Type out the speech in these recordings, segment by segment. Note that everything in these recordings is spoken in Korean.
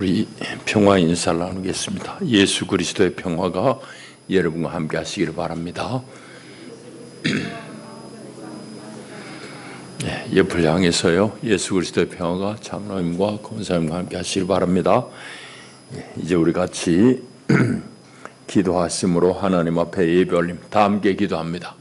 우리 평화 인사를 나누겠습니다. 예수 그리스도의 평화가 여러분과 함께 하시기를 바랍니다. 옆을 향해서요, 예수 그리스도의 평화가 장로님과 권사님과 함께 하시기를 바랍니다. 이제 우리 같이 기도하심으로 하나님 앞에 예배 올림, 다 함께 기도합니다.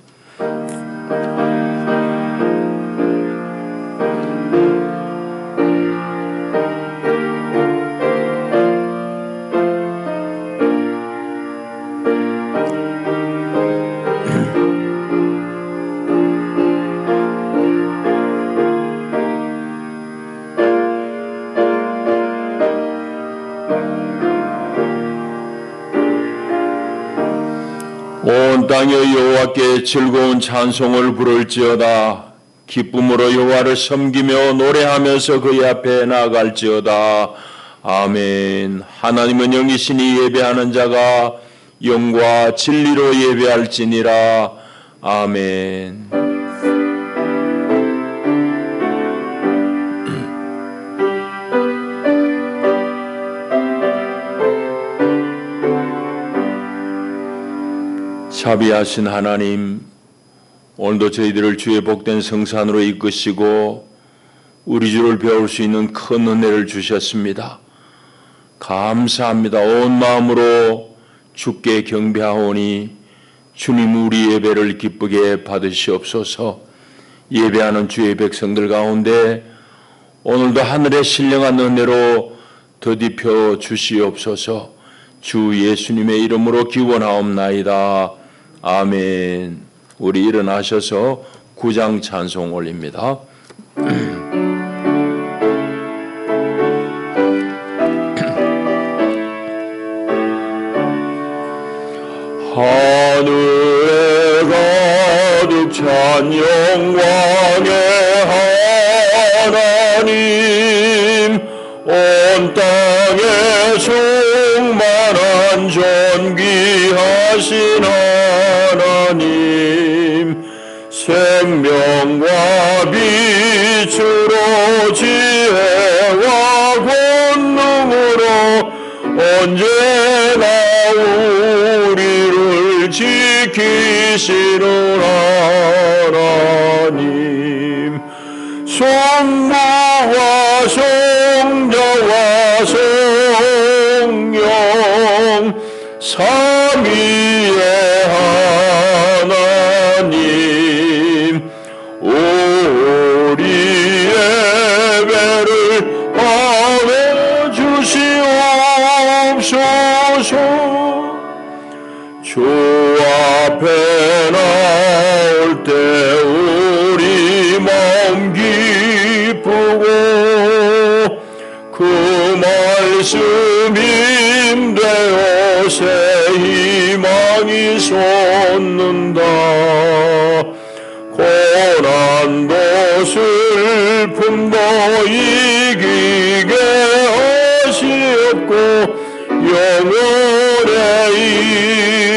온 땅에 여호와께 즐거운 찬송을 부를지어다. 기쁨으로 여호와를 섬기며 노래하면서 그의 앞에 나아갈지어다. 아멘. 하나님은 영이시니 예배하는 자가 영과 진리로 예배할지니라. 아멘. 자비하신 하나님, 오늘도 저희들을 주의 복된 성산으로 이끄시고 우리 주를 배울 수 있는 큰 은혜를 주셨습니다. 감사합니다. 온 마음으로 주께 경배하오니 주님 우리 예배를 기쁘게 받으시옵소서. 예배하는 주의 백성들 가운데 오늘도 하늘의 신령한 은혜로 더딥혀 주시옵소서. 주 예수님의 이름으로 기원하옵나이다. 아멘. 우리 일어나셔서 구장 찬송 올립니다. 하늘에 가득 찬 영광의 하나님, 온 땅에 충만한 존귀하신 하나님, 생명과 빛으로 지혜와 권능으로 언제나 우리를 지키시는 하나님, 성부와 성자와 성령 삼위의 하나님, 우리 예배를 받아주시옵소서. 주 앞에 나올 때 우리 마음 기쁘고 그 말씀 힘되어 새 희망이 솟는다. 고난도 슬픔도 이기게 하시옵고 영원에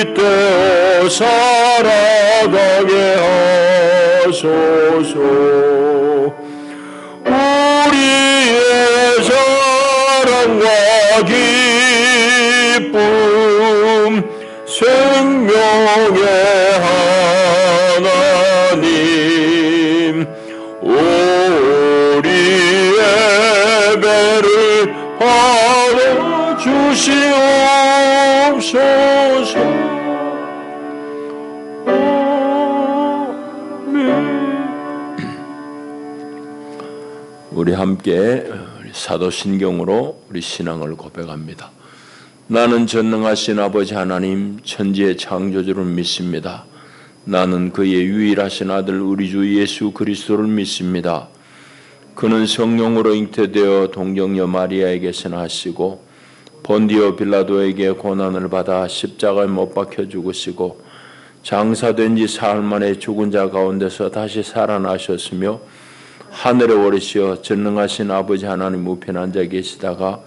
이때어 살아가게 하소서. 우리의 사랑과 기쁨, 생명의 하나님, 우리 예배를 받아주시옵소서. 우리 함께 사도신경으로 우리 신앙을 고백합니다. 나는 전능하신 아버지 하나님, 천지의 창조주를 믿습니다. 나는 그의 유일하신 아들 우리 주 예수 그리스도를 믿습니다. 그는 성령으로 잉태되어 동정녀 마리아에게서 나시고 본디오 빌라도에게 고난을 받아 십자가에 못 박혀 죽으시고 장사된 지 사흘 만에 죽은 자 가운데서 다시 살아나셨으며 하늘에 오르시어 전능하신 아버지 하나님 우편에 앉아 계시다가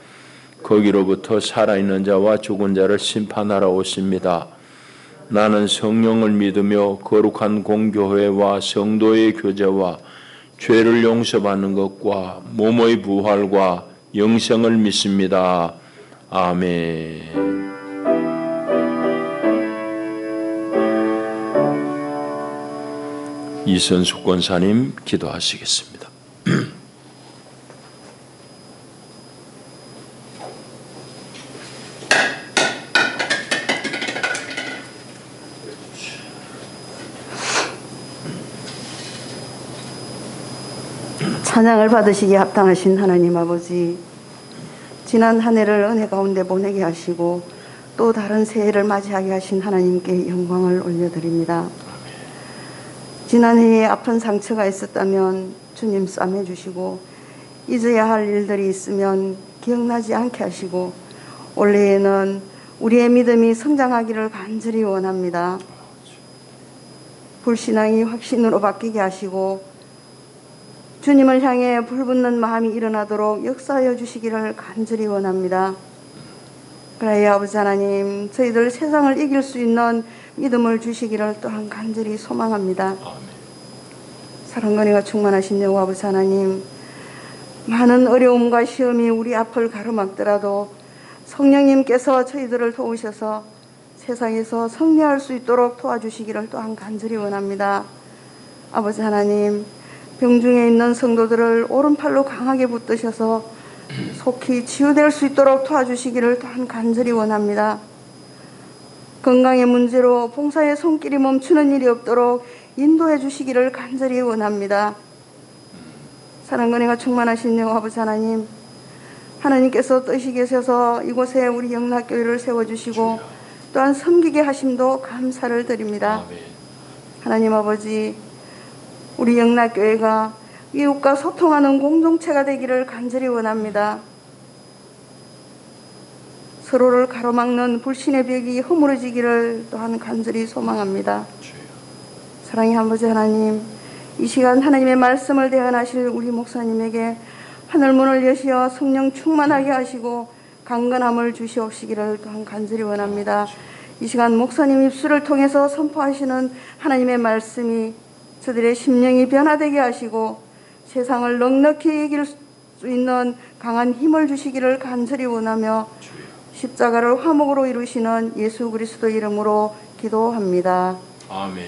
거기로부터 살아있는 자와 죽은 자를 심판하러 오십니다. 나는 성령을 믿으며 거룩한 공교회와 성도의 교제와 죄를 용서받는 것과 몸의 부활과 영생을 믿습니다. 아멘. 이선숙 권사님 기도하시겠습니다. 찬양을 받으시기에 합당하신 하나님 아버지, 지난 한 해를 은혜 가운데 보내게 하시고 또 다른 새해를 맞이하게 하신 하나님께 영광을 올려드립니다. 지난해에 아픈 상처가 있었다면 주님 싸매주시고, 잊어야 할 일들이 있으면 기억나지 않게 하시고, 올해에는 우리의 믿음이 성장하기를 간절히 원합니다. 불신앙이 확신으로 바뀌게 하시고 주님을 향해 불붙는 마음이 일어나도록 역사하여 주시기를 간절히 원합니다. 그래야 아버지 하나님, 저희들 세상을 이길 수 있는 믿음을 주시기를 또한 간절히 소망합니다. 사랑과 은혜가 충만하신 여호와 아버지 하나님, 많은 어려움과 시험이 우리 앞을 가로막더라도 성령님께서 저희들을 도우셔서 세상에서 승리할 수 있도록 도와주시기를 또한 간절히 원합니다. 아버지 하나님, 병중에 있는 성도들을 오른팔로 강하게 붙드셔서 속히 치유될 수 있도록 도와주시기를 또한 간절히 원합니다. 건강의 문제로 봉사의 손길이 멈추는 일이 없도록 인도해 주시기를 간절히 원합니다. 사랑과 은혜가 충만하신 여호와 아버지 하나님, 하나님께서 뜻이 계셔서 이곳에 우리 영락교회를 세워주시고 또한 섬기게 하심도 감사를 드립니다. 하나님 아버지, 우리 영락교회가 이웃과 소통하는 공동체가 되기를 간절히 원합니다. 서로를 가로막는 불신의 벽이 허물어지기를 또한 간절히 소망합니다. 사랑의 아버지 하나님, 이 시간 하나님의 말씀을 대언하실 우리 목사님에게 하늘문을 여시어 성령 충만하게 하시고 강건함을 주시옵시기를 또한 간절히 원합니다. 이 시간 목사님 입술을 통해서 선포하시는 하나님의 말씀이 저들의 심령이 변화되게 하시고 세상을 넉넉히 이길 수 있는 강한 힘을 주시기를 간절히 원하며 십자가를 화목으로 이루시는 예수 그리스도 이름으로 기도합니다. 아멘.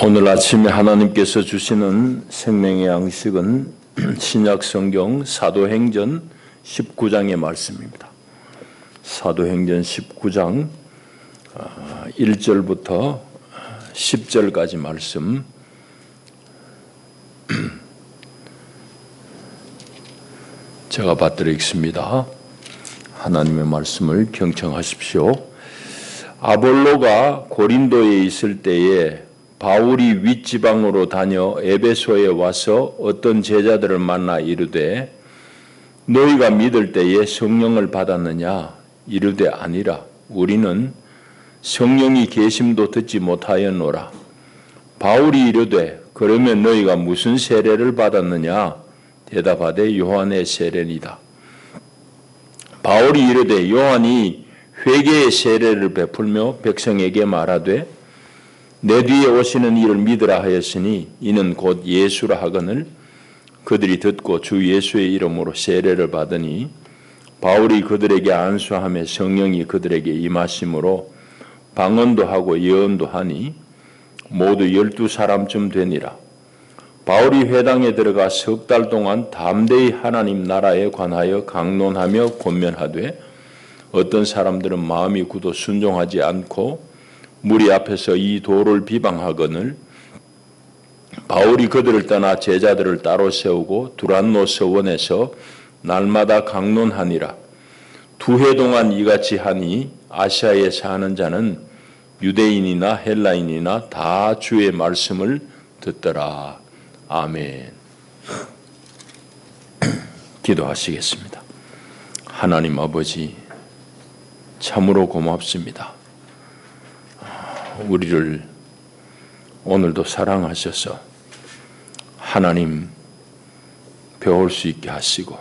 오늘 아침에 하나님께서 주시는 생명의 양식은 신약성경 사도행전 19장의 말씀입니다. 사도행전 19장 1절부터 10절까지 말씀, 제가 받들어 읽습니다. 하나님의 말씀을 경청하십시오. 아볼로가 고린도에 있을 때에 바울이 윗지방으로 다녀 에베소에 와서 어떤 제자들을 만나 이르되, 너희가 믿을 때에 성령을 받았느냐? 이르되 아니라 우리는 성령이 계심도 듣지 못하였노라. 바울이 이르되 그러면 너희가 무슨 세례를 받았느냐? 대답하되 요한의 세례니이다. 바울이 이르되 요한이 회개의 세례를 베풀며 백성에게 말하되 내 뒤에 오시는 이를 믿으라 하였으니 이는 곧 예수라 하거늘 그들이 듣고 주 예수의 이름으로 세례를 받으니 바울이 그들에게 안수하며 성령이 그들에게 임하심으로 방언도 하고 예언도 하니 모두 12사람쯤 되니라. 바울이 회당에 들어가 석 달 동안 담대히 하나님 나라에 관하여 강론하며 권면하되 어떤 사람들은 마음이 굳어 순종하지 않고 무리 앞에서 이 도를 비방하거늘 바울이 그들을 떠나 제자들을 따로 세우고 두란노 서원에서 날마다 강론하니라. 2해 동안 이같이 하니 아시아에 사는 자는 유대인이나 헬라인이나 다 주의 말씀을 듣더라. 아멘. 기도하시겠습니다. 하나님 아버지, 참으로 고맙습니다. 우리를 오늘도 사랑하셔서 하나님 배울 수 있게 하시고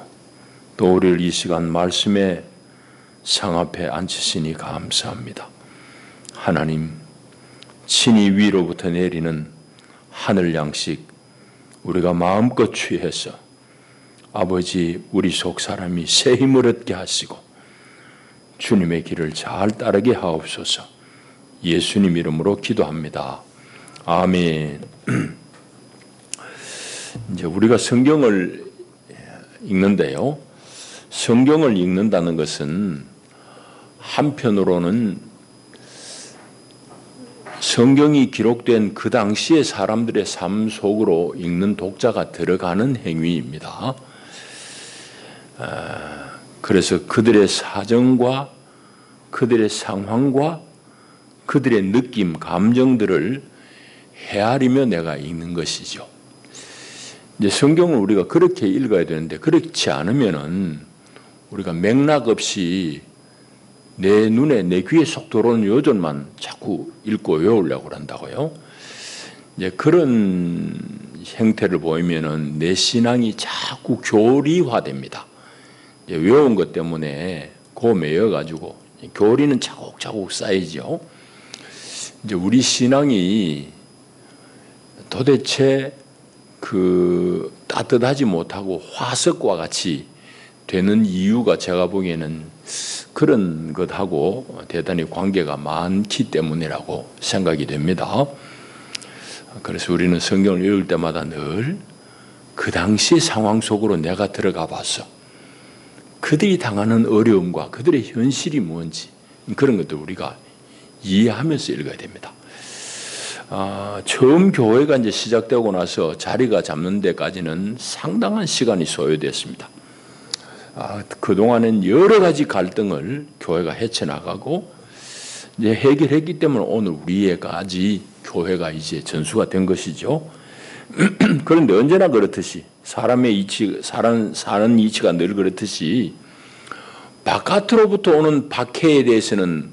또 우리를 이 시간 말씀의 상 앞에 앉히시니 감사합니다. 하나님 친히 위로부터 내리는 하늘 양식 우리가 마음껏 취해서 아버지 우리 속 사람이 새 힘을 얻게 하시고 주님의 길을 잘 따르게 하옵소서. 예수님 이름으로 기도합니다. 아멘. 이제 우리가 성경을 읽는데요. 성경을 읽는다는 것은 한편으로는 성경이 기록된 그 당시의 사람들의 삶 속으로 읽는 독자가 들어가는 행위입니다. 그래서 그들의 사정과 그들의 상황과 그들의 느낌, 감정들을 헤아리며 내가 읽는 것이죠. 이제 성경을 우리가 그렇게 읽어야 되는데 그렇지 않으면은 우리가 맥락 없이 내 눈에 내 귀에 쏙 들어오는 요절만 자꾸 읽고 외우려고 한다고요. 이제 그런 형태를 보이면은 내 신앙이 자꾸 교리화됩니다. 외운 것 때문에 고매여 가지고 교리는 차곡차곡 쌓이죠. 이제 우리 신앙이 도대체 그 따뜻하지 못하고 화석과 같이 되는 이유가 제가 보기에는 그런 것하고 대단히 관계가 많기 때문이라고 생각이 됩니다. 그래서 우리는 성경을 읽을 때마다 늘 그 당시 상황 속으로 내가 들어가 봤어. 그들이 당하는 어려움과 그들의 현실이 뭔지 그런 것들 우리가 이해하면서 읽어야 됩니다. 처음 교회가 이제 시작되고 나서 자리가 잡는 데까지는 상당한 시간이 소요됐습니다. 그동안은 여러 가지 갈등을 교회가 헤쳐나가고 이제 해결했기 때문에 오늘 우리에까지 교회가 이제 전수가 된 것이죠. 그런데 언제나 그렇듯이 사람의 이치, 사는 이치가 늘 그렇듯이 바깥으로부터 오는 박해에 대해서는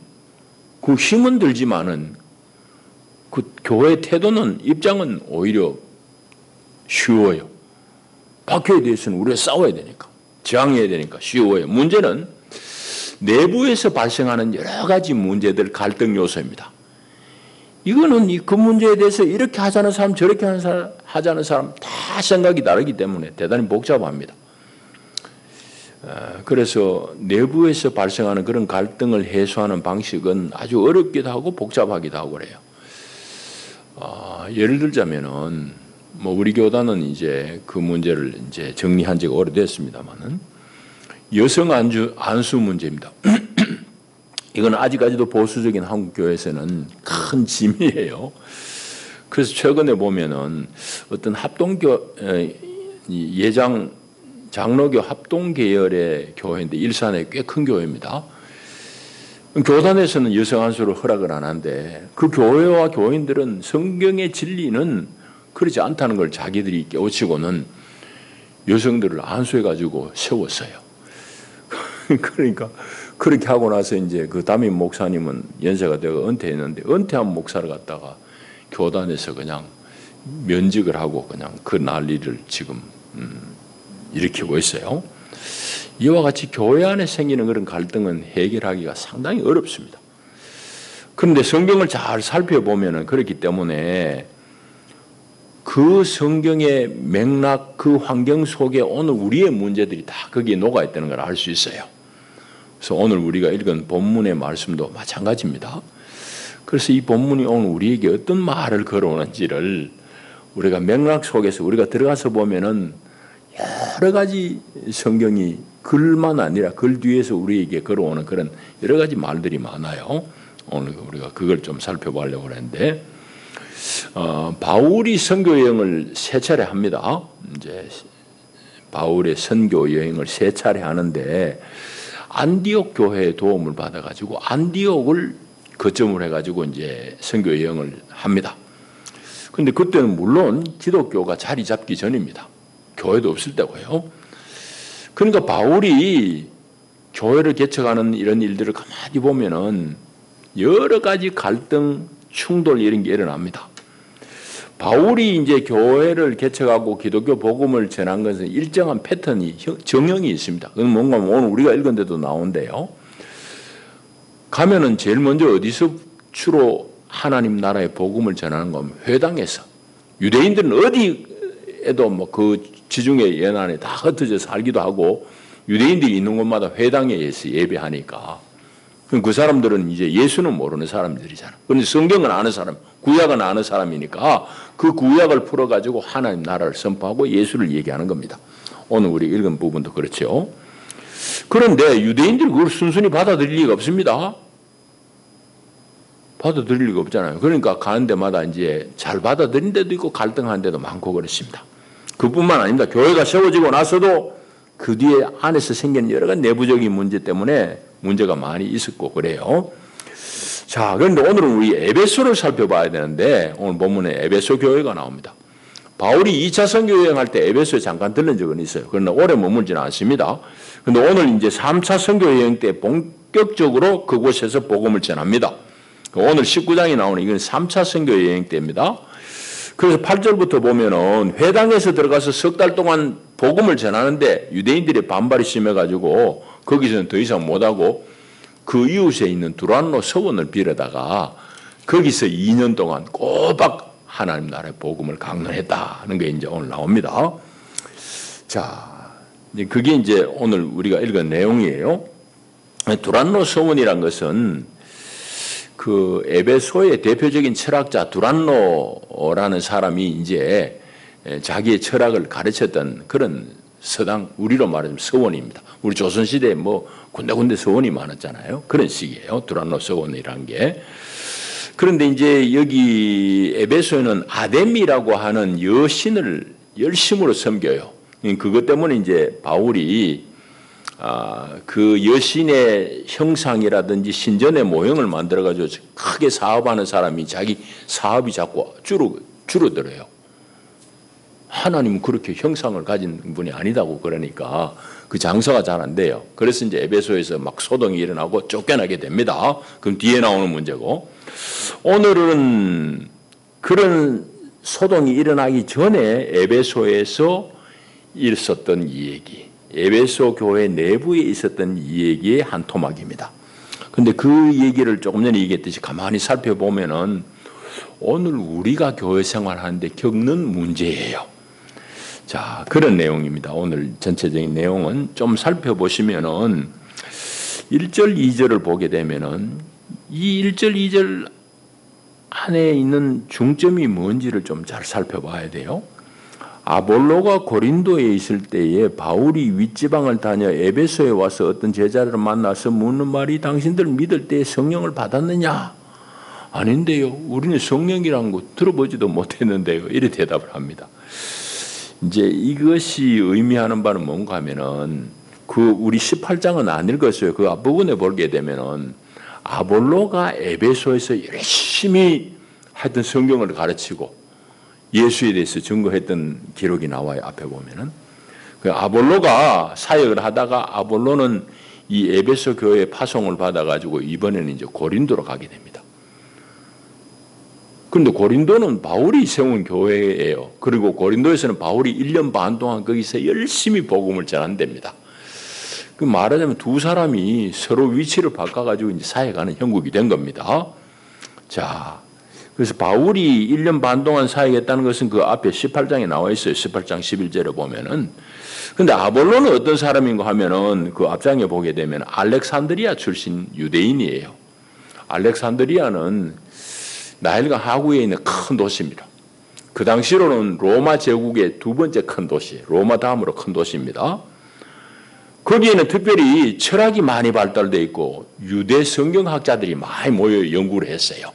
그 힘은 들지만은 그 교회의 태도는 입장은 오히려 쉬워요. 박해에 대해서는 우리가 싸워야 되니까 저항해야 되니까 쉬워요. 문제는 내부에서 발생하는 여러 가지 문제들 갈등 요소입니다. 이거는 그 문제에 대해서 이렇게 하자는 사람 저렇게 하자는 사람 다 생각이 다르기 때문에 대단히 복잡합니다. 그래서 내부에서 발생하는 그런 갈등을 해소하는 방식은 아주 어렵기도 하고 복잡하기도 하고 그래요. 예를 들자면은 뭐 우리 교단은 이제 그 문제를 이제 정리한 지가 오래됐습니다만은 여성 안수 문제입니다. 이건 아직까지도 보수적인 한국 교회에서는 큰 짐이에요. 그래서 최근에 보면은 어떤 장로교 합동 계열의 교회인데 일산에 꽤 큰 교회입니다. 교단에서는 여성 안수를 허락을 안 하는데 그 교회와 교인들은 성경의 진리는 그렇지 않다는 걸 자기들이 깨우치고는 여성들을 안수해가지고 세웠어요. 그러니까 그렇게 하고 나서 이제 그 담임 목사님은 연세가 되고 은퇴했는데 은퇴한 목사를 갖다가 교단에서 그냥 면직을 하고 그냥 그 난리를 지금 일으키고 있어요. 이와 같이 교회 안에 생기는 그런 갈등은 해결하기가 상당히 어렵습니다. 그런데 성경을 잘 살펴보면은 그렇기 때문에 그 성경의 맥락, 그 환경 속에 오늘 우리의 문제들이 다 거기에 녹아 있다는 걸 알 수 있어요. 그래서 오늘 우리가 읽은 본문의 말씀도 마찬가지입니다. 그래서 이 본문이 오늘 우리에게 어떤 말을 걸어오는지를 우리가 맥락 속에서 우리가 들어가서 보면은 여러 가지 성경이 글만 아니라 글 뒤에서 우리에게 걸어오는 그런 여러 가지 말들이 많아요. 오늘 우리가 그걸 좀 살펴보려고 하는데, 바울이 선교 여행을 세 차례 합니다. 이제 바울의 선교 여행을 세 차례 하는데 안디옥 교회의 도움을 받아가지고 안디옥을 거점으로 해가지고 이제 선교 여행을 합니다. 그런데 그때는 물론 기독교가 자리 잡기 전입니다. 교회도 없을 때고요. 그러니까 바울이 교회를 개척하는 이런 일들을 가만히 보면은 여러 가지 갈등, 충돌 이런 게 일어납니다. 바울이 이제 교회를 개척하고 기독교 복음을 전한 것은 일정한 패턴이, 정형이 있습니다. 그건 뭔가 오늘 우리가 읽은 데도 나오는데요. 가면은 제일 먼저 어디서 주로 하나님 나라의 복음을 전하는 건 회당에서. 유대인들은 어디에도 뭐 그 지중해 연안에 다 흩어져 살기도 하고 유대인들이 있는 곳마다 회당에서 예배하니까 그 사람들은 이제 예수는 모르는 사람들이잖아. 그런데 성경은 아는 사람, 구약은 아는 사람이니까 그 구약을 풀어가지고 하나님 나라를 선포하고 예수를 얘기하는 겁니다. 오늘 우리 읽은 부분도 그렇죠. 그런데 유대인들이 그걸 순순히 받아들일 리가 없습니다. 받아들일 리가 없잖아요. 그러니까 가는 데마다 이제 잘 받아들인 데도 있고 갈등하는 데도 많고 그렇습니다. 그뿐만 아닙니다. 교회가 세워지고 나서도 그 뒤에 안에서 생기는 여러 가지 내부적인 문제 때문에 문제가 많이 있었고 그래요. 자, 그런데 오늘은 우리 에베소를 살펴봐야 되는데 오늘 본문에 에베소 교회가 나옵니다. 바울이 2차 선교 여행할 때 에베소에 잠깐 들른 적은 있어요. 그러나 오래 머물지는 않습니다. 그런데 오늘 이제 3차 선교 여행 때 본격적으로 그곳에서 복음을 전합니다. 오늘 19장이 나오는 이건 3차 선교 여행 때입니다. 그래서 8절부터 보면은 회당에서 들어가서 석 달 동안 복음을 전하는데 유대인들의 반발이 심해가지고 거기서는 더 이상 못하고 그 이웃에 있는 두란노 서원을 빌어다가 거기서 2년 동안 꼬박 하나님 나라의 복음을 강론했다는 게 이제 오늘 나옵니다. 자, 그게 이제 오늘 우리가 읽은 내용이에요. 두란노 서원이란 것은 그 에베소의 대표적인 철학자 두란노라는 사람이 이제 자기의 철학을 가르쳤던 그런 서당, 우리로 말하면 서원입니다. 우리 조선시대에 뭐 군데군데 서원이 많았잖아요. 그런 식이에요. 두란노 서원이라는 게. 그런데 이제 여기 에베소에는 아데미라고 하는 여신을 열심으로 섬겨요. 그것 때문에 이제 바울이 그 여신의 형상이라든지 신전의 모형을 만들어가지고 크게 사업하는 사람이 자기 사업이 자꾸 줄어들어요. 하나님은 그렇게 형상을 가진 분이 아니다고 그러니까 그 장사가 잘 안 돼요. 그래서 이제 에베소에서 막 소동이 일어나고 쫓겨나게 됩니다. 그럼 뒤에 나오는 문제고, 오늘은 그런 소동이 일어나기 전에 에베소에서 있었던 이 얘기, 에베소 교회 내부에 있었던 이 얘기의 한 토막입니다. 그런데 그 얘기를 조금 전에 얘기했듯이 가만히 살펴보면은 오늘 우리가 교회 생활하는데 겪는 문제예요. 자, 그런 내용입니다. 오늘 전체적인 내용은 좀 살펴보시면은 1절, 2절을 보게 되면은 이 1절, 2절 안에 있는 중점이 뭔지를 좀 잘 살펴봐야 돼요. 아볼로가 고린도에 있을 때에 바울이 윗지방을 다녀 에베소에 와서 어떤 제자를 만나서 묻는 말이 당신들 믿을 때 성령을 받았느냐? 아닌데요. 우리는 성령이라는 거 들어보지도 못했는데요. 이렇게 대답을 합니다. 이제 이것이 의미하는 바는 뭔가 하면은 그 우리 18장은 안 읽었어요. 그 앞부분에 보게 되면은 아볼로가 에베소에서 열심히 하여튼 성경을 가르치고 예수에 대해서 증거했던 기록이 나와요. 앞에 보면은 그 아볼로가 사역을 하다가 아볼로는 이 에베소 교회에 파송을 받아가지고 이번에는 이제 고린도로 가게 됩니다. 그런데 고린도는 바울이 세운 교회예요. 그리고 고린도에서는 바울이 1년 반 동안 거기서 열심히 복음을 전한답니다. 그 말하자면 두 사람이 서로 위치를 바꿔가지고 이제 사역하는 형국이 된 겁니다. 자, 그래서 바울이 1년 반 동안 사역했다는 것은 그 앞에 18장에 나와 있어요. 18장 11절에 보면은. 근데 아볼로는 어떤 사람인가 하면은 그 앞장에 보게 되면 알렉산드리아 출신 유대인이에요. 알렉산드리아는 나일강 하구에 있는 큰 도시입니다. 그 당시로는 로마 제국의 두 번째 큰 도시, 로마 다음으로 큰 도시입니다. 거기에는 특별히 철학이 많이 발달되어 있고 유대 성경학자들이 많이 모여 연구를 했어요.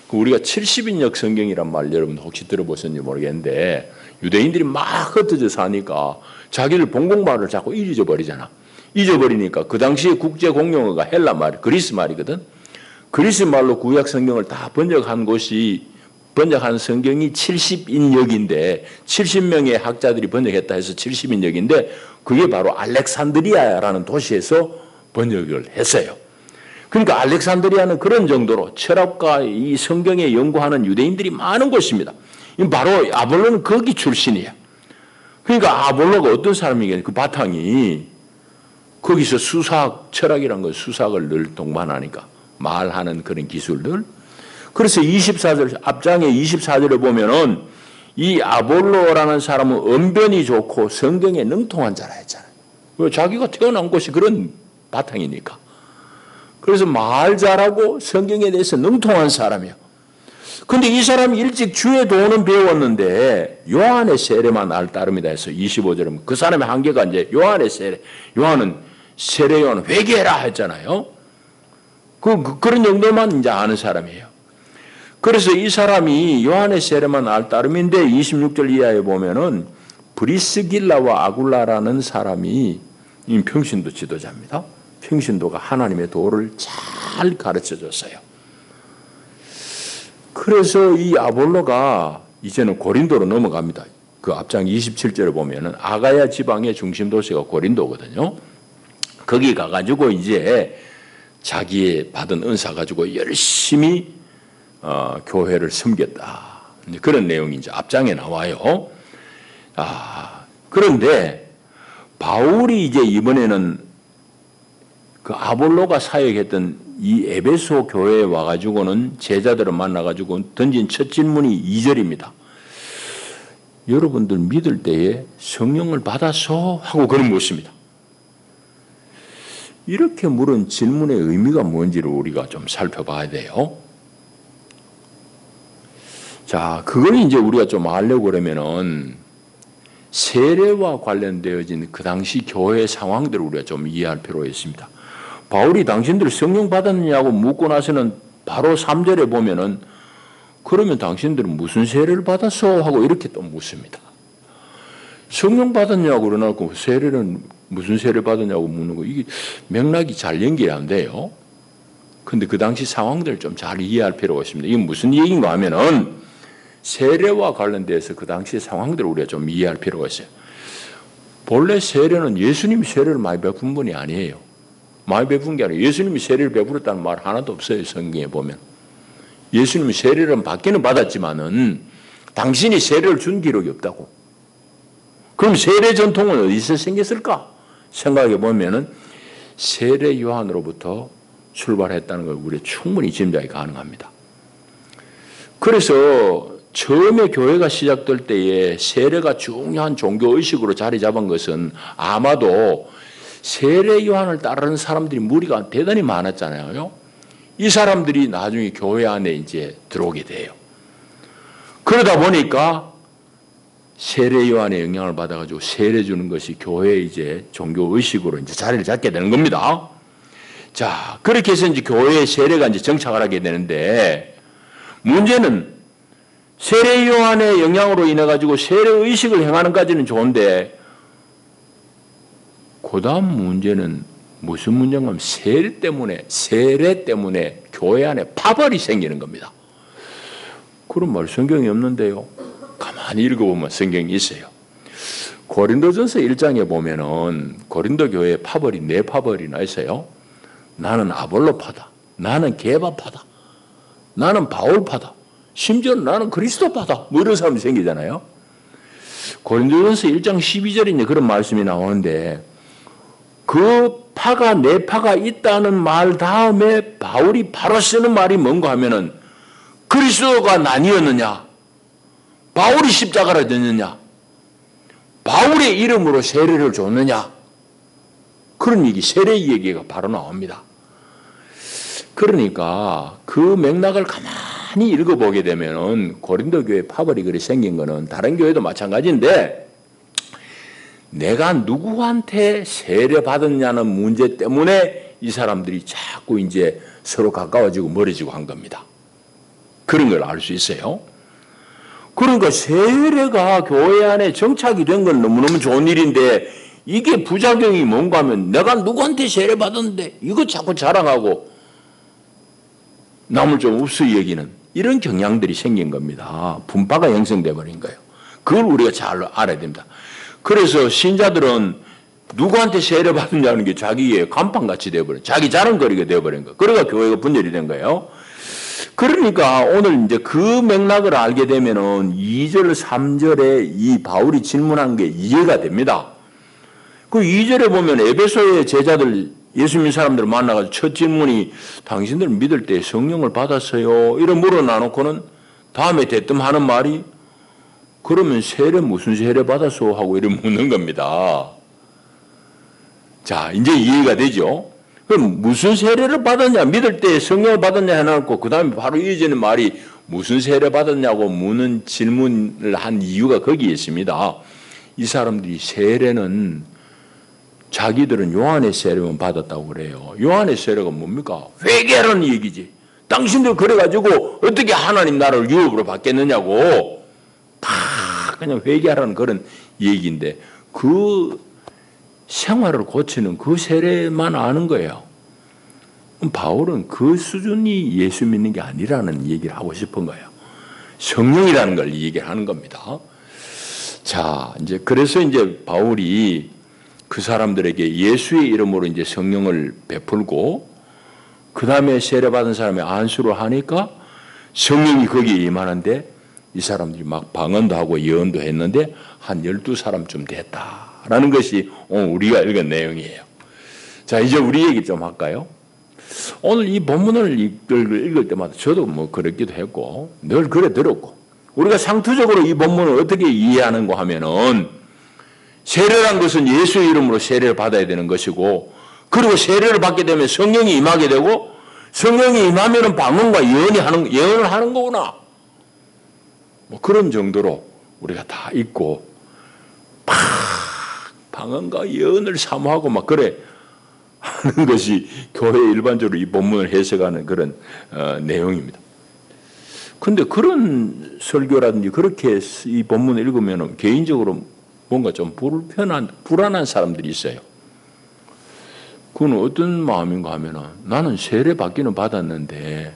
우리가 70인역 성경이란 말 여러분 혹시 들어보셨는지 모르겠는데 유대인들이 막 흩어져 사니까 자기들 본국말을 자꾸 잊어버리잖아. 잊어버리니까 그 당시에 국제 공용어가 헬라 말, 그리스 말이거든. 그리스 말로 구약 성경을 다 번역한 곳이 번역한 성경이 70인역인데 70명의 학자들이 번역했다 해서 70인역인데 그게 바로 알렉산드리아라는 도시에서 번역을 했어요. 그러니까 알렉산드리아는 그런 정도로 철학과 이 성경에 연구하는 유대인들이 많은 곳입니다. 바로 아볼로는 거기 출신이에요. 그러니까 아볼로가 어떤 사람이겠어요? 그 바탕이 거기서 수사학, 철학이라는 건 수사학을 늘 동반하니까 말하는 그런 기술들. 그래서 24절, 앞장에 24절에 보면은 이 아볼로라는 사람은 언변이 좋고 성경에 능통한 자라 했잖아요. 자기가 태어난 곳이 그런 바탕이니까. 그래서 말 잘하고 성경에 대해서 능통한 사람이야. 근데 이 사람이 일찍 주의 도는 배웠는데 요한의 세례만 알 따름이다 해서 25절에 그 사람의 한계가 이제 요한의 세례. 요한은 세례 요한은 회개해라 했잖아요. 그런 정도만 이제 아는 사람이에요. 그래서 이 사람이 요한의 세례만 알 따름인데 26절 이하에 보면은 브리스길라와 아굴라라는 사람이 평신도 지도자입니다. 평신도가 하나님의 도를 잘 가르쳐 줬어요. 그래서 이 아볼로가 이제는 고린도로 넘어갑니다. 그 앞장 27절에 보면은 아가야 지방의 중심 도시가 고린도거든요. 거기 가가지고 이제 자기의 받은 은사 가지고 열심히 교회를 섬겼다. 그런 내용이 이제 앞장에 나와요. 그런데 바울이 이제 이번에는 그 아볼로가 사역했던 이 에베소 교회에 와가지고는 제자들을 만나가지고 던진 첫 질문이 2절입니다. 여러분들 믿을 때에 성령을 받아서 하고 그런 묻습니다. 이렇게 물은 질문의 의미가 뭔지를 우리가 좀 살펴봐야 돼요. 자, 그걸 이제 우리가 좀 알려고 그러면은 세례와 관련되어진 그 당시 교회 상황들을 우리가 좀 이해할 필요가 있습니다. 바울이 당신들 성령 받았느냐고 묻고 나서는 바로 3절에 보면은 그러면 당신들은 무슨 세례를 받았어? 하고 이렇게 또 묻습니다. 성령 받았냐고 그러나고 세례는 무슨 세례를 받았냐고 묻는 거 이게 맥락이 잘 연결이 안 돼요. 근데 그 당시 상황들을 좀 잘 이해할 필요가 있습니다. 이게 무슨 얘기인가 하면은 세례와 관련돼서 그 당시 상황들을 우리가 좀 이해할 필요가 있어요. 본래 세례는 예수님이 세례를 많이 베푼 분이 아니에요. 많이 베푼 게 아니라 예수님이 세례를 베풀었다는 말 하나도 없어요. 성경에 보면. 예수님이 세례를 받기는 받았지만은 당신이 세례를 준 기록이 없다고. 그럼 세례 전통은 어디서 생겼을까? 생각해 보면은 세례 요한으로부터 출발했다는 걸 우리 충분히 짐작이 가능합니다. 그래서 처음에 교회가 시작될 때에 세례가 중요한 종교의식으로 자리 잡은 것은 아마도 세례 요한을 따르는 사람들이 무리가 대단히 많았잖아요. 이 사람들이 나중에 교회 안에 이제 들어오게 돼요. 그러다 보니까 세례 요한의 영향을 받아가지고 세례 주는 것이 교회의 이제 종교의식으로 이제 자리를 잡게 되는 겁니다. 자, 그렇게 해서 이제 교회의 세례가 이제 정착을 하게 되는데 문제는 세례 요한의 영향으로 인해 가지고 세례 의식을 행하는까지는 좋은데 그 다음 문제는 무슨 문제인가 하면 세례 때문에 교회 안에 파벌이 생기는 겁니다. 그런 말 성경이 없는데요. 가만히 읽어보면 성경이 있어요. 고린도전서 1장에 보면은 고린도 교회에 파벌이 4파벌이나 있어요. 나는 아볼로파다. 나는 게바파다. 나는 바울파다. 심지어 나는 그리스도파다. 뭐 이런 사람이 생기잖아요. 고린도전서 1장 12절에 그런 말씀이 나오는데 그 파가 4파가 있다는 말 다음에 바울이 바로 쓰는 말이 뭔가 하면은 그리스도가 나뉘었느냐? 바울이 십자가를 졌느냐? 바울의 이름으로 세례를 줬느냐? 그런 얘기, 세례 얘기가 바로 나옵니다. 그러니까 그 맥락을 가만히 읽어보게 되면은 고린도 교회 파벌이 그리 생긴 거는 다른 교회도 마찬가지인데 내가 누구한테 세례 받았냐는 문제 때문에 이 사람들이 자꾸 이제 서로 가까워지고 멀어지고 한 겁니다. 그런 걸 알 수 있어요. 그러니까 세례가 교회 안에 정착이 된 건 너무너무 좋은 일인데 이게 부작용이 뭔가 하면 내가 누구한테 세례 받았는데 이거 자꾸 자랑하고 남을 좀 우스히 여기는 이런 경향들이 생긴 겁니다. 분파가 형성돼 버린 거예요. 그걸 우리가 잘 알아야 됩니다. 그래서 신자들은 누구한테 세례 받느냐는 게 자기의 간판같이 되어버린, 자기 자랑거리가 되어버린 거. 그러니까 교회가 분열이 된 거예요. 그러니까 오늘 이제 그 맥락을 알게 되면은 2절, 3절에 이 바울이 질문한 게 이해가 됩니다. 그 2절에 보면 에베소의 제자들, 예수 믿는 사람들을 만나가지고 첫 질문이 당신들 믿을 때 성령을 받았어요? 이런 물어놔놓고는 다음에 대뜸 하는 말이 그러면 세례 무슨 세례 받았어? 하고 이렇게 묻는 겁니다. 자, 이제 이해가 되죠? 그럼 무슨 세례를 받았냐? 믿을 때 성령을 받았냐 해놓고 그 다음에 바로 이어지는 말이 무슨 세례 받았냐고 묻는 질문을 한 이유가 거기에 있습니다. 이 사람들이 세례는 자기들은 요한의 세례만 받았다고 그래요. 요한의 세례가 뭡니까? 회개하라는 얘기지. 당신들 그래가지고 어떻게 하나님 나라를 유업으로 받겠느냐고 다 그냥 회개하라는 그런 얘기인데 그 생활을 고치는 그 세례만 아는 거예요. 바울은 그 수준이 예수 믿는 게 아니라는 얘기를 하고 싶은 거예요. 성령이라는 걸 얘기를 하는 겁니다. 자, 이제 그래서 이제 바울이 그 사람들에게 예수의 이름으로 이제 성령을 베풀고 그 다음에 세례받은 사람의 안수를 하니까 성령이 거기에 임하는데 이 사람들이 막 방언도 하고 예언도 했는데 한 12사람쯤 됐다라는 것이 오늘 우리가 읽은 내용이에요. 자, 이제 우리 얘기 좀 할까요? 오늘 이 본문을 읽을 때마다 저도 뭐 그랬기도 했고 늘 그래 들었고 우리가 상투적으로 이 본문을 어떻게 이해하는가 하면은 세례란 것은 예수의 이름으로 세례를 받아야 되는 것이고 그리고 세례를 받게 되면 성령이 임하게 되고 성령이 임하면은 방언과 예언을 하는 거구나. 뭐 그런 정도로 우리가 다 읽고 막 방언과 예언을 사모하고 막 그래 하는 것이 교회 일반적으로 이 본문을 해석하는 그런 내용입니다. 근데 그런 설교라든지 그렇게 이 본문을 읽으면 개인적으로 뭔가 좀 불안한 사람들이 있어요. 그건 어떤 마음인가 하면은 나는 세례 받기는 받았는데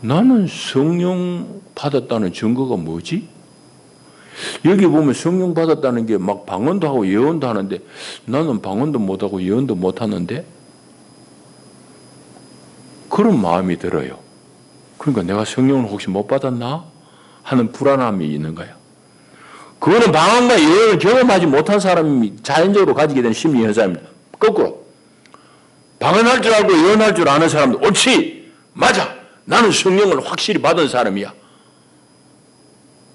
나는 성령 받았다는 증거가 뭐지? 여기 보면 성령 받았다는 게 막 방언도 하고 예언도 하는데 나는 방언도 못하고 예언도 못하는데 그런 마음이 들어요. 그러니까 내가 성령을 혹시 못 받았나? 하는 불안함이 있는 거야. 그거는 방언과 예언을 경험하지 못한 사람이 자연적으로 가지게 된 심리 현상입니다. 거꾸로 방언할 줄 알고 예언할 줄 아는 사람들 옳지 맞아 나는 성령을 확실히 받은 사람이야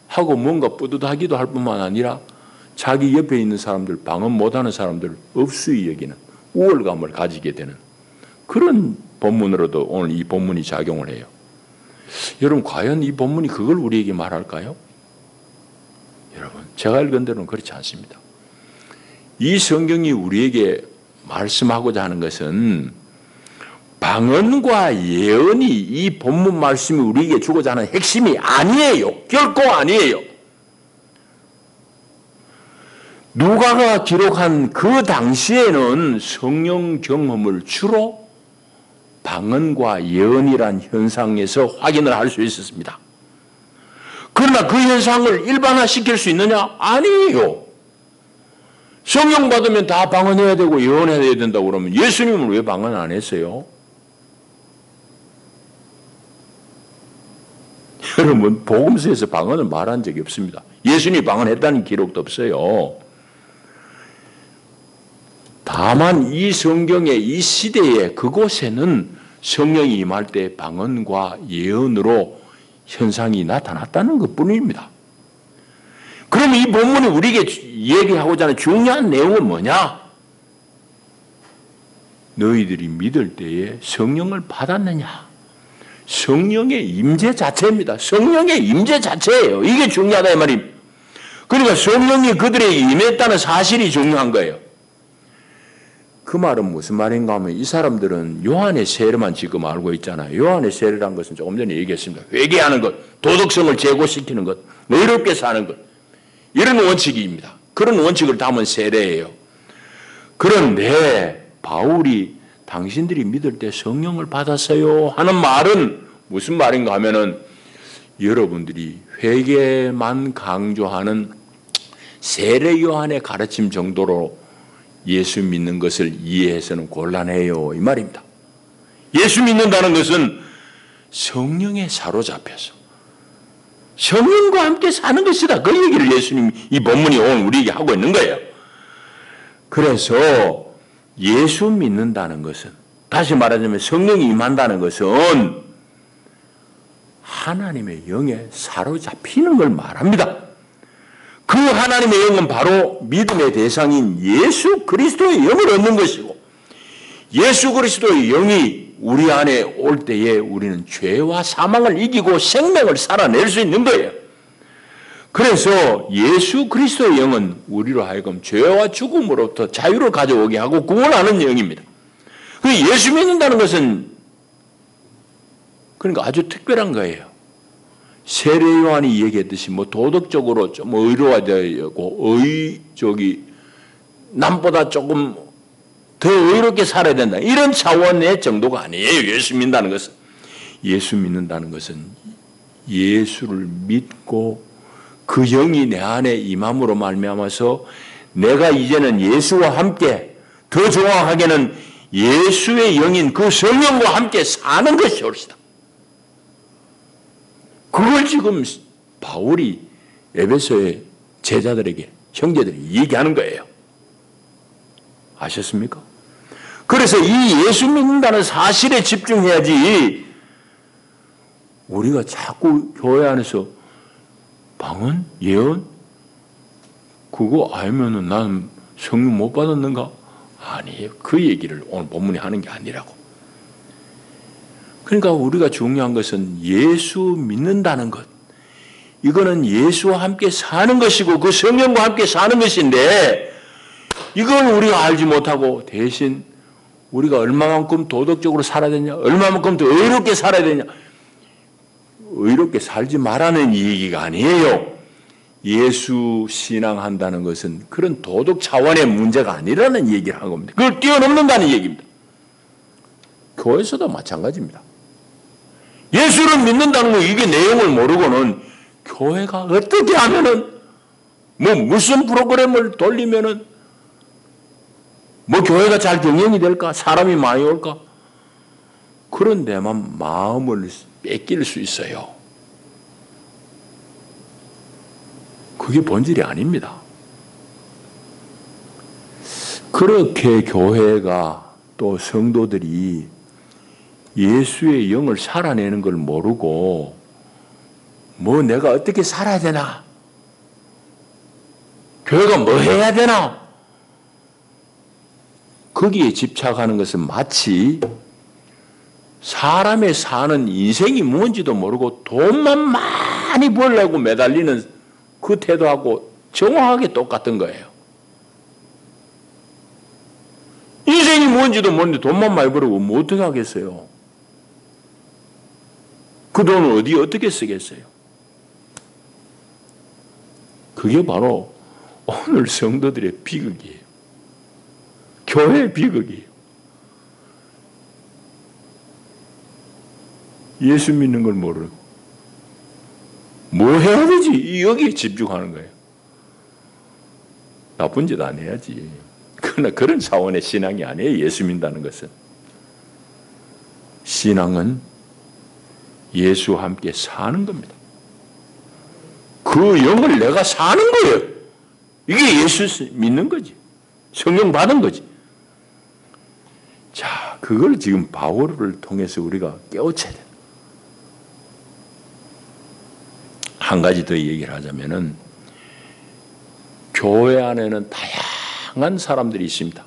하고 뭔가 뿌듯하기도 할 뿐만 아니라 자기 옆에 있는 사람들 방언 못하는 사람들 업수히 여기는 우월감을 가지게 되는 그런 본문으로도 오늘 이 본문이 작용을 해요. 여러분 과연 이 본문이 그걸 우리에게 말할까요? 여러분 제가 읽은 대로는 그렇지 않습니다. 이 성경이 우리에게 말씀하고자 하는 것은 방언과 예언이 이 본문 말씀이 우리에게 주고자 하는 핵심이 아니에요. 결코 아니에요. 누가가 기록한 그 당시에는 성령 경험을 주로 방언과 예언이란 현상에서 확인을 할 수 있었습니다. 그러나 그 현상을 일반화시킬 수 있느냐? 아니에요. 성령 받으면 다 방언해야 되고 예언해야 된다고 그러면 예수님은 왜 방언 안 했어요? 여러분 복음서에서 방언을 말한 적이 없습니다. 예수님이 방언했다는 기록도 없어요. 다만 이 성경의 이 시대에 그곳에는 성령이 임할 때 방언과 예언으로 현상이 나타났다는 것뿐입니다. 그럼 이 본문이 우리에게 얘기하고자 하는 중요한 내용은 뭐냐? 너희들이 믿을 때에 성령을 받았느냐? 성령의 임재 자체입니다. 성령의 임재 자체예요. 이게 중요하다 이 말입니다. 그러니까 성령이 그들에게 임했다는 사실이 중요한 거예요. 그 말은 무슨 말인가 하면 이 사람들은 요한의 세례만 지금 알고 있잖아요. 요한의 세례란 것은 조금 전에 얘기했습니다. 회개하는 것, 도덕성을 제고시키는 것, 의롭게 사는 것 이런 원칙입니다. 그런 원칙을 담은 세례예요. 그런데 바울이 당신들이 믿을 때 성령을 받았어요 하는 말은 무슨 말인가 하면은 여러분들이 회개만 강조하는 세례 요한의 가르침 정도로 예수 믿는 것을 이해해서는 곤란해요, 이 말입니다. 예수 믿는다는 것은 성령에 사로잡혀서 성령과 함께 사는 것이다. 그 얘기를 예수님 이 본문이 오늘 우리에게 하고 있는 거예요. 그래서 예수 믿는다는 것은, 다시 말하자면 성령이 임한다는 것은 하나님의 영에 사로잡히는 걸 말합니다. 그 하나님의 영은 바로 믿음의 대상인 예수 그리스도의 영을 얻는 것이고, 예수 그리스도의 영이 우리 안에 올 때에 우리는 죄와 사망을 이기고 생명을 살아낼 수 있는 거예요. 그래서 예수 그리스도의 영은 우리로 하여금 죄와 죽음으로부터 자유를 가져오게 하고 구원하는 영입니다. 예수 믿는다는 것은 그러니까 아주 특별한 거예요. 세례 요한이 얘기했듯이 도덕적으로 좀 의로워야 되고 남보다 조금 더 의롭게 살아야 된다, 이런 차원의 정도가 아니에요. 예수 믿는다는 것은. 예수 믿는다는 것은 예수를 믿고 그 영이 내 안에 임함으로 말미암아서 내가 이제는 예수와 함께, 더 정확하게는 예수의 영인 그 성령과 함께 사는 것이 옳시다. 그걸 지금 바울이 에베소의 제자들에게, 형제들이 얘기하는 거예요. 아셨습니까? 그래서 이 예수 믿는다는 사실에 집중해야지, 우리가 자꾸 교회 안에서 방언, 예언, 그거 알면은 나는 성령 못 받았는가? 아니에요. 그 얘기를 오늘 본문이 하는 게 아니라고. 그러니까 우리가 중요한 것은 예수 믿는다는 것. 이거는 예수와 함께 사는 것이고 그 성령과 함께 사는 것인데, 이걸 우리가 알지 못하고 대신 우리가 얼마만큼 도덕적으로 살아야 되냐, 얼마만큼 더 의롭게 살아야 되냐, 의롭게 살지 말라는 얘기가 아니에요. 예수 신앙한다는 것은 그런 도덕 차원의 문제가 아니라는 얘기를 한 겁니다. 그걸 뛰어넘는다는 얘기입니다. 교회에서도 마찬가지입니다. 예수를 믿는다는 거, 이게 내용을 모르고는 교회가 어떻게 하면은 무슨 프로그램을 돌리면은 교회가 잘 경영이 될까? 사람이 많이 올까? 그런 데만 마음을 뺏길 수 있어요. 그게 본질이 아닙니다. 그렇게 교회가 또 성도들이 예수의 영을 살아내는 걸 모르고 내가 어떻게 살아야 되나? 교회가 뭐 해야 되나? 거기에 집착하는 것은 마치 사람의 사는 인생이 뭔지도 모르고 돈만 많이 벌려고 매달리는 그 태도하고 정확하게 똑같은 거예요. 인생이 뭔지도 모르는데 돈만 많이 벌고 어떻게 하겠어요? 그 돈을 어떻게 쓰겠어요? 그게 바로 오늘 성도들의 비극이에요. 교회의 비극이에요. 예수 믿는 걸 모르고 뭐 해야 되지? 여기에 집중하는 거예요. 나쁜 짓 안 해야지. 그러나 그런 차원의 신앙이 아니에요. 예수 믿는다는 것은. 신앙은 예수와 함께 사는 겁니다. 그 영을 내가 사는 거예요. 이게 예수 믿는 거지. 성령 받은 거지. 자, 그걸 지금 바울을 통해서 우리가 깨우쳐야 돼. 한 가지 더 얘기를 하자면은, 교회 안에는 다양한 사람들이 있습니다.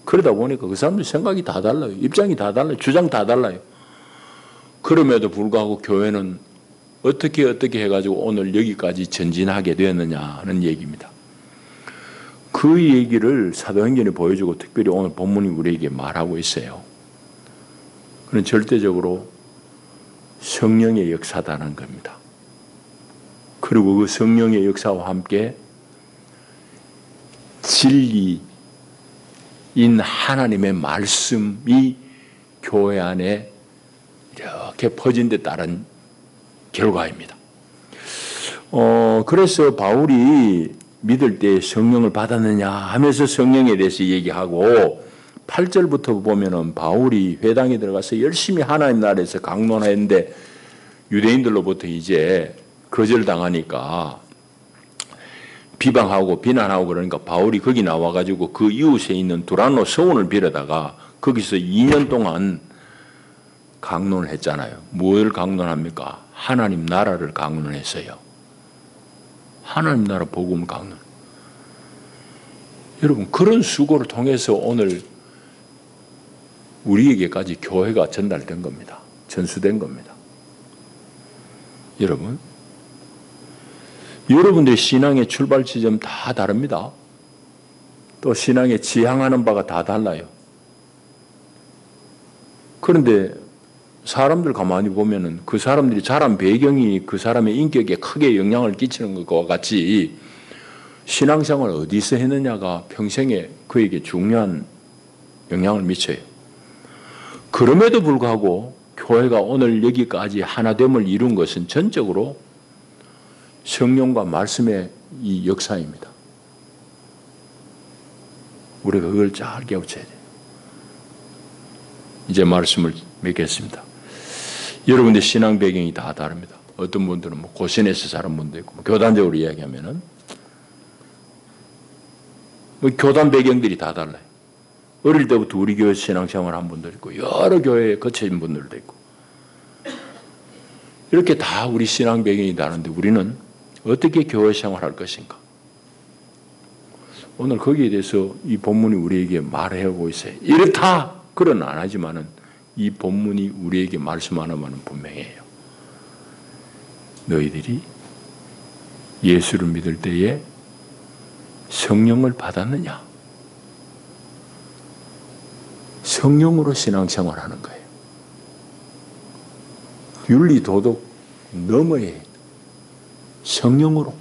그러다 보니까 그 사람들 생각이 다 달라요. 입장이 다 달라요. 주장 다 달라요. 그럼에도 불구하고 교회는 어떻게 해가지고 오늘 여기까지 전진하게 되었느냐는 얘기입니다. 그 얘기를 사도행전이 보여주고 특별히 오늘 본문이 우리에게 말하고 있어요. 그는 절대적으로 성령의 역사다는 겁니다. 그리고 그 성령의 역사와 함께 진리인 하나님의 말씀이 교회 안에 이렇게 퍼진 데 따른 결과입니다. 그래서 바울이 믿을 때 성령을 받았느냐 하면서 성령에 대해서 얘기하고 8절부터 보면은 바울이 회당에 들어가서 열심히 하나님 나라에서 강론하였는데 유대인들로부터 이제 거절당하니까 비방하고 비난하고 그러니까 바울이 거기 나와가지고 그 이웃에 있는 두란노 서원을 빌어다가 거기서 2년 동안 강론을 했잖아요. 뭘 강론합니까? 하나님 나라를 강론했어요. 하나님 나라 복음 강론. 여러분 그런 수고를 통해서 오늘 우리에게까지 교회가 전달된 겁니다. 전수된 겁니다. 여러분들의 신앙의 출발 지점 다 다릅니다. 또 신앙에 지향하는 바가 다 달라요. 그런데 사람들 가만히 보면은 그 사람들이 자란 배경이 그 사람의 인격에 크게 영향을 끼치는 것과 같이 신앙생활 어디서 했느냐가 평생에 그에게 중요한 영향을 미쳐요. 그럼에도 불구하고 교회가 오늘 여기까지 하나됨을 이룬 것은 전적으로 성령과 말씀의 이 역사입니다. 우리가 그걸 잘 깨우쳐야 돼요. 이제 말씀을 맺겠습니다. 여러분들 신앙 배경이 다 다릅니다. 어떤 분들은 뭐 고신에서 자란 분도 있고, 뭐 교단적으로 이야기하면은 뭐 교단 배경들이 다 달라요. 어릴 때부터 우리 교회 신앙생활 한 분도 있고, 여러 교회에 거쳐진 분들도 있고, 이렇게 다 우리 신앙 배경이 다른데 우리는 어떻게 교회 생활할 것인가? 오늘 거기에 대해서 이 본문이 우리에게 말해오고 있어요. 이렇다! 그런 안 하지만은 이 본문이 우리에게 말씀하는 바는 분명해요. 너희들이 예수를 믿을 때에 성령을 받았느냐? 성령으로 신앙생활하는 거예요. 윤리 도덕 너머에 성령으로,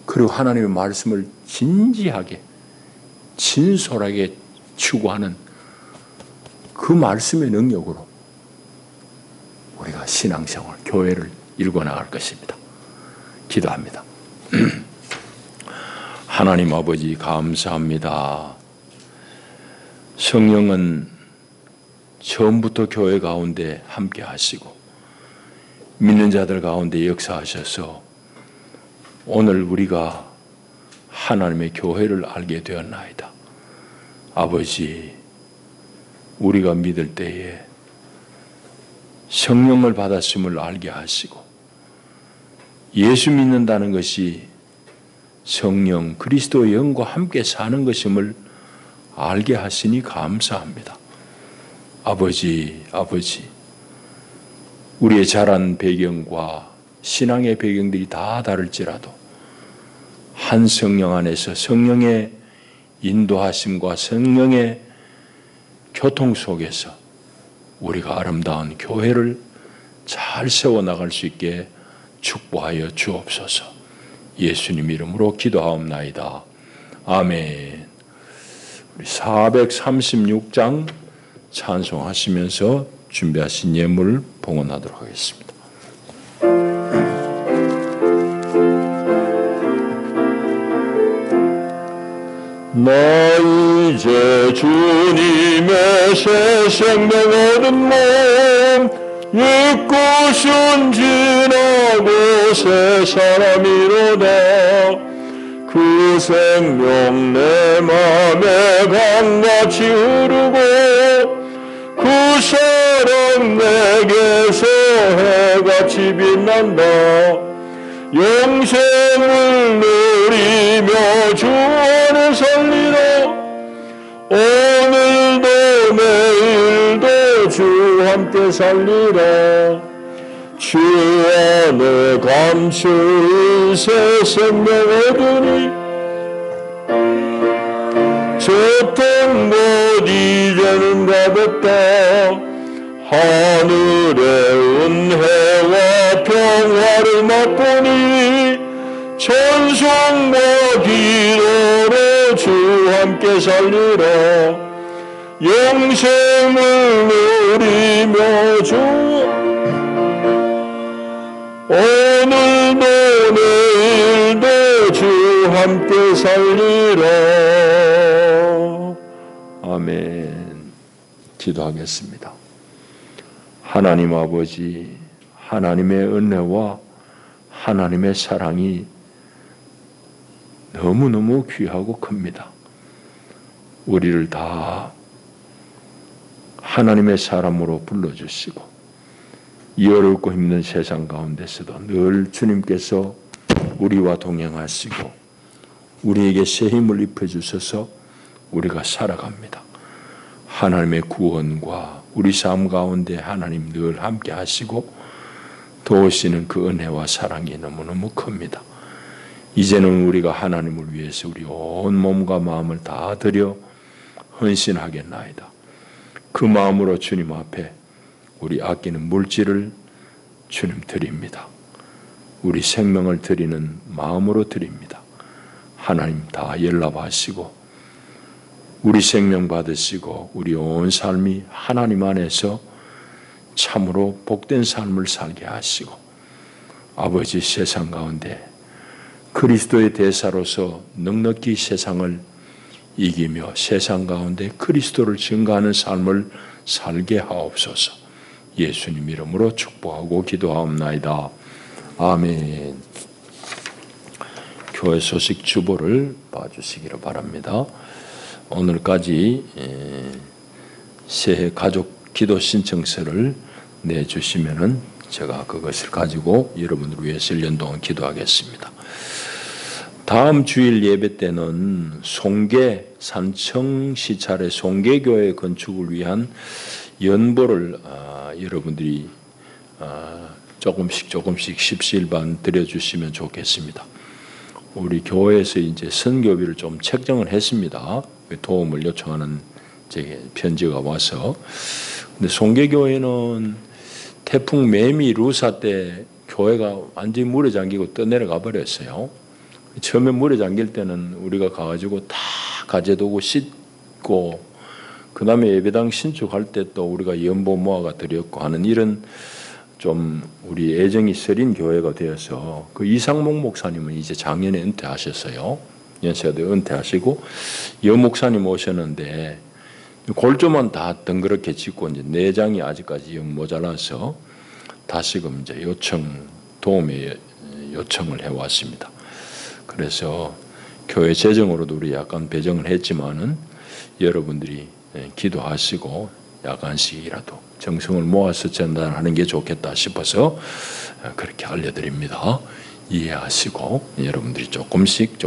그리고 하나님의 말씀을 진지하게 진솔하게 추구하는 그 말씀의 능력으로 우리가 신앙생활, 교회를 일궈나갈 것입니다. 기도합니다. 하나님 아버지 감사합니다. 성령은 처음부터 교회 가운데 함께 하시고 믿는 자들 가운데 역사하셔서 오늘 우리가 하나님의 교회를 알게 되었나이다. 아버지, 우리가 믿을 때에 성령을 받았음을 알게 하시고 예수 믿는다는 것이 성령 그리스도의 영과 함께 사는 것임을 알게 하시니 감사합니다. 아버지, 우리의 자란 배경과 신앙의 배경들이 다 다를지라도 한 성령 안에서 성령의 인도하심과 성령의 교통 속에서 우리가 아름다운 교회를 잘 세워나갈 수 있게 축복하여 주옵소서. 예수님 이름으로 기도하옵나이다. 아멘. 우리 436장 찬송하시면서 준비하신 예물을 봉헌하도록 하겠습니다. 나 이제 주님의 새 생명 얻은 몸 잊고 순진하고 새 사람이로다. 그 생명 내 맘에 강같이 흐르고 그 사랑 내게서 해같이 빛난다. 영생을 누리며 주 안에 살리라. 오늘도 내일도 주 함께 살리라. 주 안에 감추인 새 생명 얻으니 저통 못 이제는 가볍다. 하늘의 은혜와 평화를 맛보니 찬송과 기도로 주 함께 살리라. 영생을 누리며 주 오늘도 내일도 주 함께 살리라. 아멘. 기도하겠습니다. 하나님 아버지, 하나님의 은혜와 하나님의 사랑이 너무너무 귀하고 큽니다. 우리를 다 하나님의 사람으로 불러주시고 이 어렵고 힘든 세상 가운데서도 늘 주님께서 우리와 동행하시고 우리에게 새 힘을 입혀주셔서 우리가 살아갑니다. 하나님의 구원과 우리 삶 가운데 하나님 늘 함께 하시고 도우시는 그 은혜와 사랑이 너무너무 큽니다. 이제는 우리가 하나님을 위해서 우리 온 몸과 마음을 다 드려 헌신하겠나이다. 그 마음으로 주님 앞에 우리 아끼는 물질을 주님 드립니다. 우리 생명을 드리는 마음으로 드립니다. 하나님 다 연락하시고 우리 생명 받으시고 우리 온 삶이 하나님 안에서 참으로 복된 삶을 살게 하시고 아버지 세상 가운데 그리스도의 대사로서 넉넉히 세상을 이기며 세상 가운데 그리스도를 증거하는 삶을 살게 하옵소서. 예수님 이름으로 축복하고 기도하옵나이다. 아멘. 교회 소식 주보를 봐주시기를 바랍니다. 오늘까지 새해 가족 기도 신청서를 내주시면은 제가 그것을 가지고 여러분을 위해서 1년 동안 기도하겠습니다. 다음 주일 예배 때는 송계 산청시 차례 송계교회 건축을 위한 연보를 여러분들이 조금씩 십시일반 드려주시면 좋겠습니다. 우리 교회에서 이제 선교비를 좀 책정을 했습니다. 도움을 요청하는 제게 편지가 와서. 근데 송계교회는 태풍 매미 루사 때 교회가 완전히 물에 잠기고 떠내려가 버렸어요. 처음에 물에 잠길 때는 우리가 가가지고 다 가재도구 씻고 그 다음에 예배당 신축할 때 또 우리가 연보 모아가 드렸고 하는 이런 좀 우리 애정이 서린 교회가 되어서 그 이상목 목사님은 이제 작년에 은퇴하셨어요. 연세가 되어 은퇴하시고 여 목사님 오셨는데 골조만 다 덩그렇게 짓고 이제 내장이 아직까지 모자라서 다시금 이제 도움의 요청을 해왔습니다. 그래서 교회 재정으로도 우리 약간 배정을 했지만은 여러분들이 기도하시고 약간씩이라도 정성을 모아서 전달하는 게 좋겠다 싶어서 그렇게 알려드립니다. 이해하시고 여러분들이 조금씩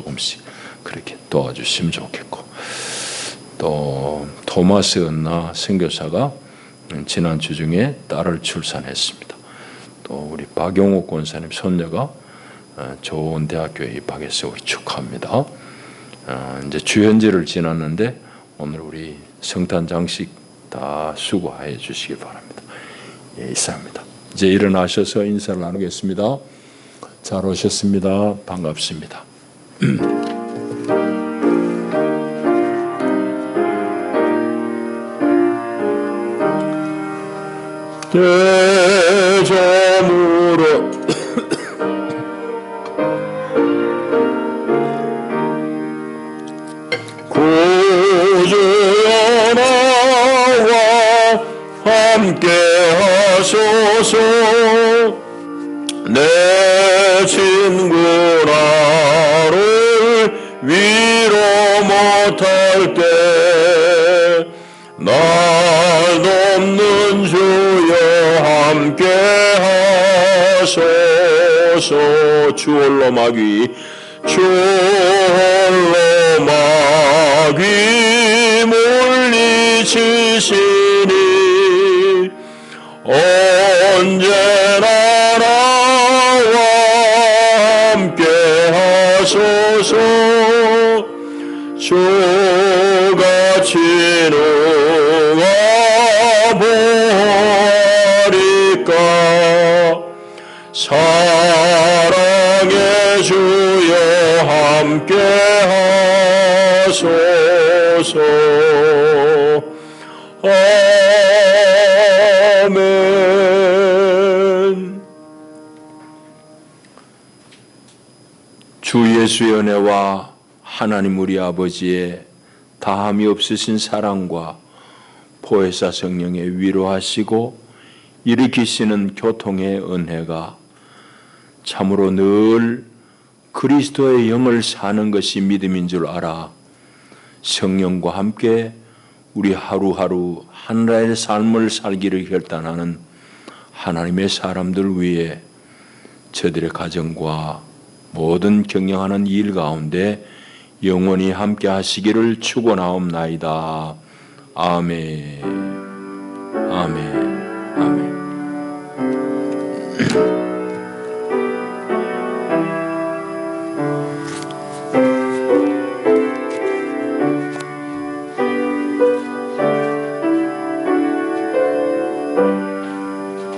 그렇게 도와주시면 좋겠고 또 토마스 은나 선교사가 지난 주 중에 딸을 출산했습니다. 또 우리 박용욱 권사님 손녀가 좋은 대학교에 입학해서 우리 축하합니다. 이제 주현지를 지났는데 오늘 우리 성탄 장식 다 수고해 주시기 바랍니다. 예, 이상입니다. 이제 일어나셔서 인사를 나누겠습니다. 잘 오셨습니다. 반갑습니다. 대점으로 구주여 나와 함께 하소서. 내 친구 나를 위로 못할 때 날 돕는 주여 함께 하소서. 주 홀로 마귀 물리치시니 언제나 나와 함께 하소서. 주같이 누가 보리까 사랑의 주여 함께 하소서. 아멘. 주 예수의 은혜와 하나님 우리 아버지의 다함이 없으신 사랑과 보혜사 성령의 위로하시고 일으키시는 교통의 은혜가 참으로 늘 그리스도의 영을 사는 것이 믿음인 줄 알아 성령과 함께 우리 하루하루 하나님의 삶을 살기를 결단하는 하나님의 사람들 위해 저들의 가정과 모든 경영하는 일 가운데 영원히 함께 하시기를 축원하옵나이다. 아멘. 아멘. 아멘.